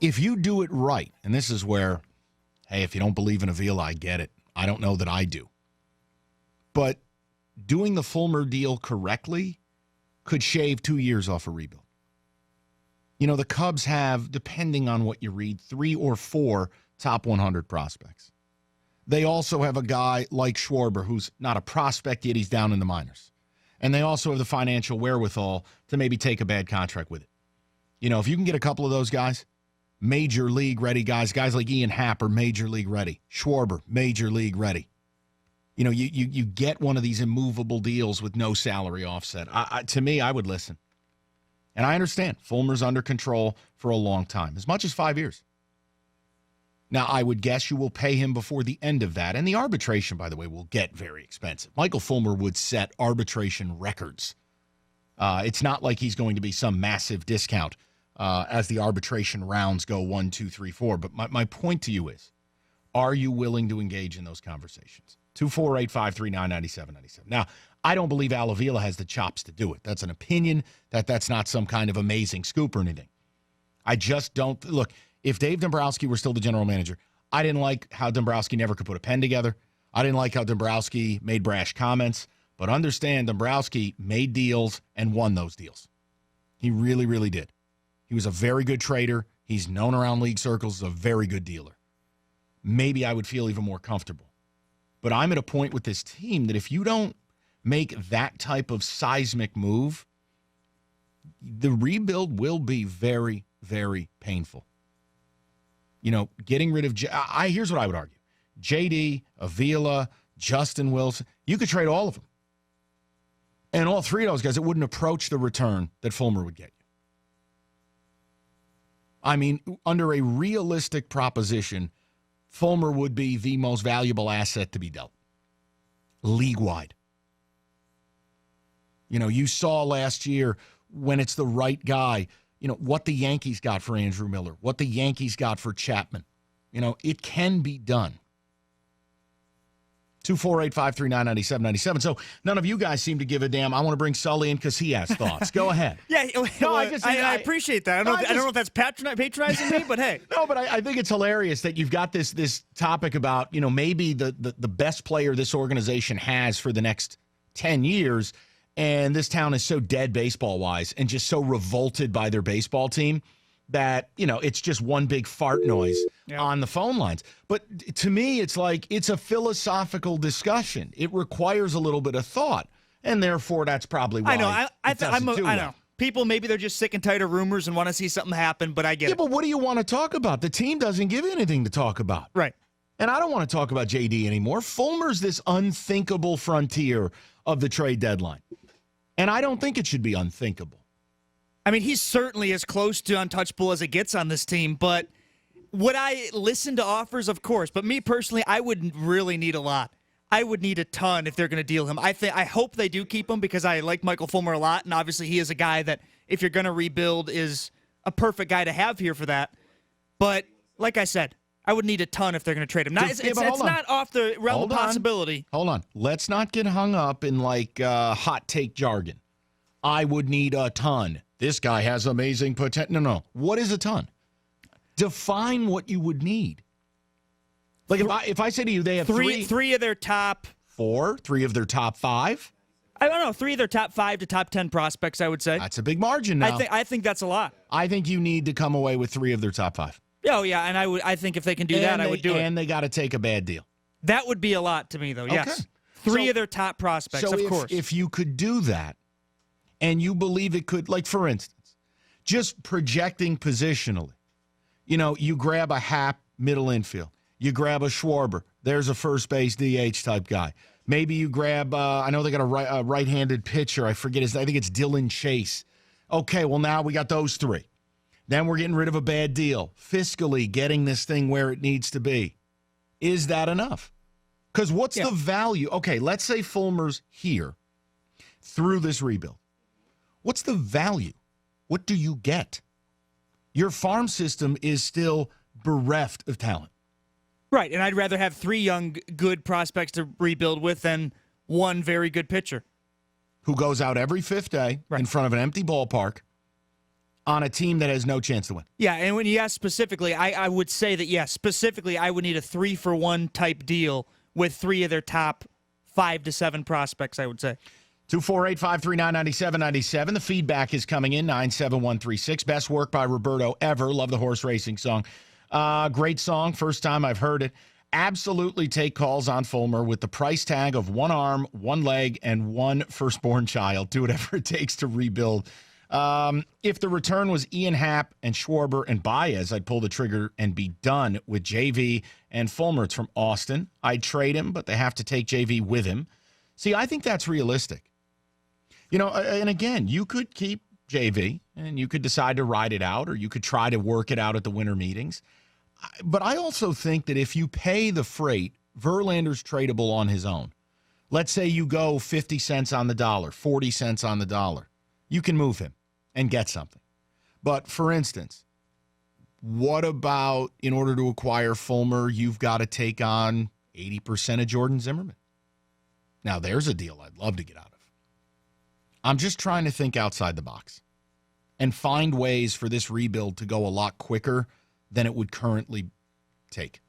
If you do it right, and this is where, hey, if you don't believe in Avila, I get it. I don't know that I do. But doing the Fulmer deal correctly could shave 2 years off a rebuild. You know, the Cubs have, depending on what you read, 3 or 4 top 100 prospects. They also have a guy like Schwarber, who's not a prospect yet, he's down in the minors. And they also have the financial wherewithal to maybe take a bad contract with it. You know, if you can get a couple of those guys, major league ready guys like Ian Happ are major league ready. Schwarber, major league ready. You know, you get one of these immovable deals with no salary offset. To me, I would listen. And I understand Fulmer's under control for a long time, as much as 5 years. Now, I would guess you will pay him before the end of that. And the arbitration, by the way, will get very expensive. Michael Fulmer would set arbitration records. It's not like he's going to be some massive discount as the arbitration rounds go 1, 2, 3, 4. But my point to you is, are you willing to engage in those conversations? 248-539-9797. Now, I don't believe Al Avila has the chops to do it. That's an opinion. That's not some kind of amazing scoop or anything. I just don't. Look, if Dave Dombrowski were still the general manager, I didn't like how Dombrowski never could put a pen together. I didn't like how Dombrowski made brash comments. But understand, Dombrowski made deals and won those deals. He really, really did. He was a very good trader. He's known around league circles as a very good dealer. Maybe I would feel even more comfortable. But I'm at a point with this team that if you don't make that type of seismic move, the rebuild will be very, very painful. You know, getting rid of here's what I would argue. JD, Avila, Justin Wilson, you could trade all of them. And all three of those guys, it wouldn't approach the return that Fulmer would get you. I mean, under a realistic proposition, Fulmer would be the most valuable asset to be dealt, league-wide. You know, you saw last year when it's the right guy, you know, what the Yankees got for Andrew Miller, what the Yankees got for Chapman. You know, it can be done. 248-539-9797. So none of you guys seem to give a damn. I want to bring Sully in because he has thoughts. Go ahead. Yeah, no, I appreciate that. I don't know if that's patronizing me, but hey. No, but I think it's hilarious that you've got this topic about, you know, maybe the best player this organization has for the next 10 years, and this town is so dead baseball-wise and just so revolted by their baseball team that, you know, it's just one big fart noise on the phone lines. But to me, it's like it's a philosophical discussion. It requires a little bit of thought, and therefore that's probably why I know. People, maybe they're just sick and tired of rumors and want to see something happen, but I get it. Yeah, but what do you want to talk about? The team doesn't give you anything to talk about. Right. And I don't want to talk about JD anymore. Fulmer's this unthinkable frontier of the trade deadline. And I don't think it should be unthinkable. I mean, he's certainly as close to untouchable as it gets on this team, but would I listen to offers? Of course. But me personally, I wouldn't really need a lot. I would need a ton if they're going to deal him. I hope they do keep him because I like Michael Fulmer a lot, and obviously he is a guy that, if you're going to rebuild, is a perfect guy to have here for that. But like I said, I would need a ton if they're going to trade him. Now, it's not off the realm of possibility. Hold on. Let's not get hung up in like hot take jargon. I would need a ton. This guy has amazing potential. No. What is a ton? Define what you would need. Like if I say to you they have three of their top 4, 3 of their top 5. I don't know, 3 of their top 5 to top 10 prospects, I would say. That's a big margin now. I think that's a lot. I think you need to come away with 3 of their top 5. Oh yeah, and I think if they can do that, I would do it. And they got to take a bad deal. That would be a lot to me, though. Okay. Yes, 3 of their top prospects, of course. If you could do that, and you believe it could, like for instance, just projecting positionally, you know, you grab a Happ middle infield, you grab a Schwarber, there's a first base DH type guy. Maybe you grab, I know they got a right-handed pitcher. I forget his. I think it's Dylan Chase. Okay, well now we got those 3. Then we're getting rid of a bad deal. Fiscally getting this thing where it needs to be. Is that enough? Because what's the value? Okay, let's say Fulmer's here through this rebuild. What's the value? What do you get? Your farm system is still bereft of talent. Right, and I'd rather have 3 young, good prospects to rebuild with than 1 very good pitcher. Who goes out every 5th day in front of an empty ballpark on a team that has no chance to win. Yeah, and when you ask specifically, I would say that, yes, specifically I would need a 3-for-1 type deal with 3 of their top 5 to 7 prospects, I would say. 248-539-9797. The feedback is coming in, 97136. Best work by Roberto ever. Love the horse racing song. Great song. First time I've heard it. Absolutely take calls on Fulmer with the price tag of 1 arm, 1 leg, and 1 firstborn child. Do whatever it takes to rebuild. If the return was Ian Happ and Schwarber and Baez, I'd pull the trigger and be done with JV and Fulmer. It's from Austin. I'd trade him, but they have to take JV with him. See, I think that's realistic. You know, and again, you could keep JV and you could decide to ride it out, or you could try to work it out at the winter meetings. But I also think that if you pay the freight, Verlander's tradable on his own. Let's say you go 50 cents on the dollar, 40 cents on the dollar. You can move him and get something. But for instance, what about in order to acquire Fulmer, you've got to take on 80% of Jordan Zimmerman? Now, there's a deal I'd love to get out of. I'm just trying to think outside the box and find ways for this rebuild to go a lot quicker than it would currently take.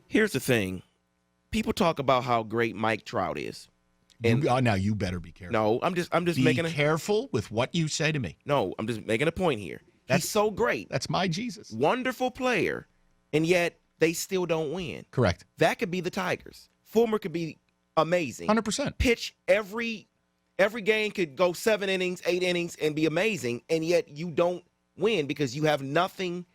Here's the thing. People talk about how great Mike Trout is. And now you better be careful. No, I'm just making careful with what you say to me. No, I'm just making a point here. He's so great. That's my Jesus. Wonderful player, and yet they still don't win. Correct. That could be the Tigers. Fulmer could be amazing. 100%. Pitch every game, could go 7 innings, 8 innings, and be amazing, and yet you don't win because you have nothing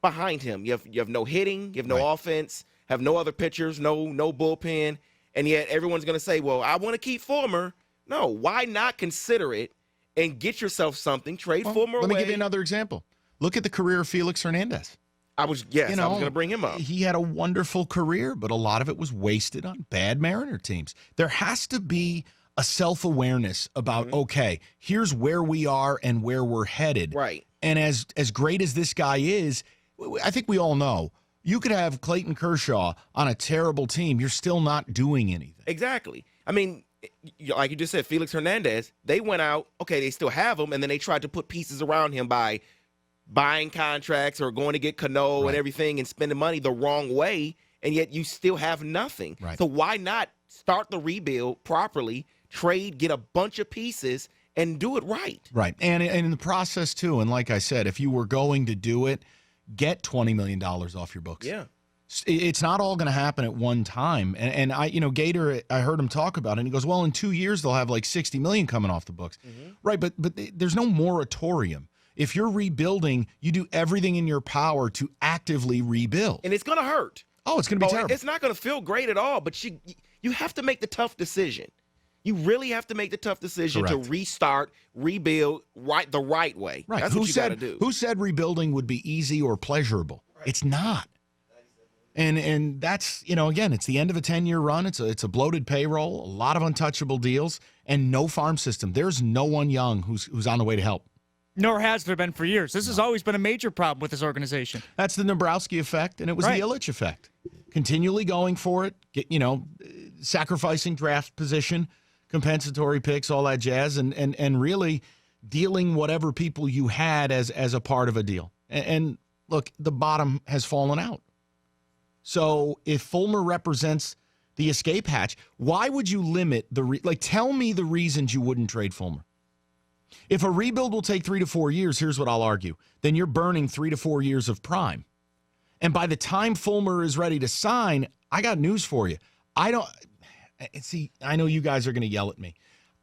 behind him. You have no hitting, you have no offense, have no other pitchers, no bullpen, and yet everyone's going to say, well, I want to keep Fulmer. No, why not consider it and get yourself something, trade Fulmer away? Let me give you another example. Look at the career of Felix Hernandez. I was going to bring him up. He had a wonderful career, but a lot of it was wasted on bad Mariner teams. There has to be a self-awareness about, okay, here's where we are and where we're headed. Right. And as great as this guy is, I think we all know, you could have Clayton Kershaw on a terrible team. You're still not doing anything. Exactly. I mean, like you just said, Felix Hernandez, they went out, okay, they still have him, and then they tried to put pieces around him by buying contracts or going to get Cano and everything and spending money the wrong way, and yet you still have nothing. Right. So why not start the rebuild properly, trade, get a bunch of pieces, and do it right? Right. And in the process, too, and like I said, if you were going to do it, get $20 million off your books. Yeah. It's not all going to happen at one time. And I, Gator, I heard him talk about it, and he goes, well, in 2 years, they'll have like $60 million coming off the books. Right, but there's no moratorium. If you're rebuilding, you do everything in your power to actively rebuild. And it's going to hurt. Oh, it's going to be terrible. It's not going to feel great at all, but you have to make the tough decision. You really have to make the tough decision to restart, rebuild the right way. Right. That's what you got to do. Who said rebuilding would be easy or pleasurable? Right. It's not. And that's, again, it's the end of a 10-year run. It's a bloated payroll, a lot of untouchable deals, and no farm system. There's no one young who's on the way to help. Nor has there been for years. This has always been a major problem with this organization. That's the Dombrowski effect, and it was the Ilitch effect. Continually going for it, sacrificing draft position, compensatory picks, all that jazz, and really dealing whatever people you had as a part of a deal. And look, the bottom has fallen out. So if Fulmer represents the escape hatch, why would you limit tell me the reasons you wouldn't trade Fulmer? If a rebuild will take 3 to 4 years, here's what I'll argue. Then you're burning 3 to 4 years of prime. And by the time Fulmer is ready to sign, I got news for you. I know you guys are going to yell at me.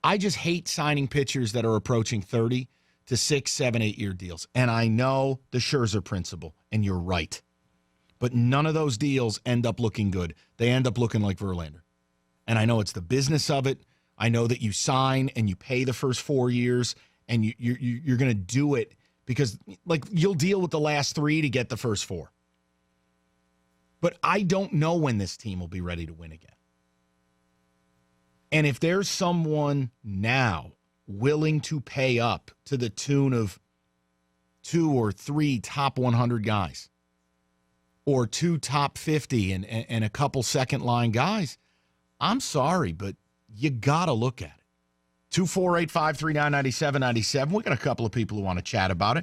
I just hate signing pitchers that are approaching 30 to 6, 7, 8 year deals. And I know the Scherzer principle, and you're right. But none of those deals end up looking good. They end up looking like Verlander. And I know it's the business of it. I know that you sign and you pay the first 4 years, and you're going to do it because you'll deal with the last 3 to get the first 4. But I don't know when this team will be ready to win again. And if there's someone now willing to pay up to the tune of 2 or 3 top 100 guys, or 2 top 50 and a couple second line guys, I'm sorry, but you got to look at it. 248-539-9797. We got a couple of people who want to chat about it.